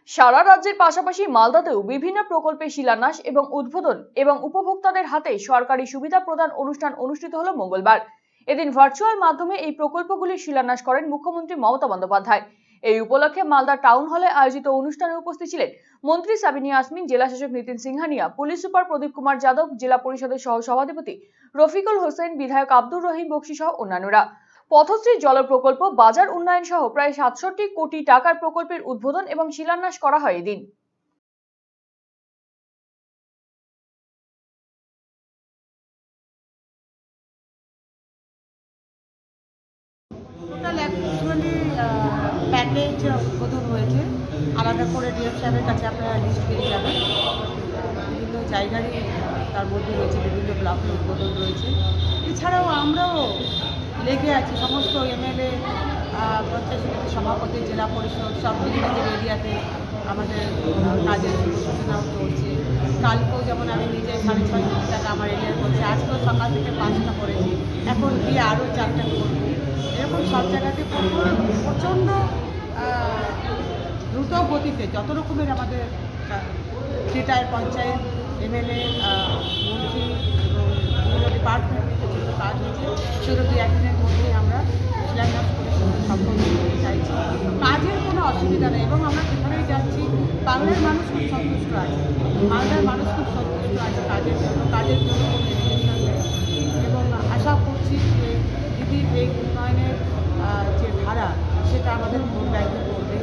সারা রাজ্যের পাশাপাশি মালদাতেও বিভিন্ন প্রকল্পের শিলান্যাস এবং উদ্বোধন এবং উপভোক্তাদের হাতে সরকারি সুবিধা প্রদান অনুষ্ঠান অনুষ্ঠিত হলো মঙ্গলবার। এদিন ভার্চুয়াল মাধ্যমে এই প্রকল্পগুলির শিলান্যাস করেন মুখ্যমন্ত্রী মমতা বন্দ্যোপাধ্যায়। এই উপলক্ষে মালদা টাউন হলে আয়োজিত অনুষ্ঠানে উপস্থিত ছিলেন মন্ত্রী সাবিনা ইয়াসমিন, জেলা শাসক নিতিন সিংহানিয়া, পুলিশ সুপার প্রদীপ কুমার যাদব, জেলা পরিষদের সহ সভাধিপতি রফিকুল হোসেন, বিধায়ক আব্দুর রহিম বক্সি সহ অন্যান্যরা। পথশ্রী জল প্রকল্প, বাজার উন্নয়ন সহ প্রায় ৬৭ কোটি টাকার প্রকল্পের উদ্বোধন এবং শিলান্যাস করা হয় এদিন। টোটাল অ্যাকচুয়ালি প্যাকেজ উদ্বোধন হয়েছে। আলাদা করে ডিএম সাহেবের কাছে আপনারা লিস্ট পেয়ে যাবেন। বিভিন্ন জায়গারই তার মধ্যে রয়েছে, বিভিন্ন ব্লকের উদ্বোধন রয়েছে। এছাড়াও আমরাও লেগে আছি, সমস্ত এমএলএ, পঞ্চায়েত সমিতি সভাপতি, জেলা পরিষদ সব বিভিন্ন এরিয়াতে আমাদের কাজের সূচনাও চলছে। কালকেও যেমন আমি নিজে ৬.৫ কোটি টাকা আমার এরিয়ার করছি, আজকেও সকাল থেকে 5টা করেছি, এখন গিয়ে আরও 4টা করবো। এরকম সব জায়গাতে প্রচণ্ড দ্রুত গতিতে যত রকমের আমাদের থিয়েটার, পঞ্চায়েত, এমএলএ, মন্ত্রী এবং বিভিন্ন ডিপার্টমেন্টে প্রচণ্ড কাজ হয়েছে। সেগুলো 2-1 দিনের মধ্যেই আমরা শিলান্যাস করে সম্পন্ন করতে চাইছি। কাজের কোনো অসুবিধা নেই এবং আমরা যেখানেই যাচ্ছি বাংলার মানুষ খুব সন্তুষ্ট আছে, মালদার মানুষ খুব সন্তুষ্ট আছে কাজের জন্য কোনো এডুকেশন নেই। এবং আশা করছি যে দিদির এই উন্নয়নের যে ধারা সেটা আমাদের ভোট ব্যাংকে পড়বে।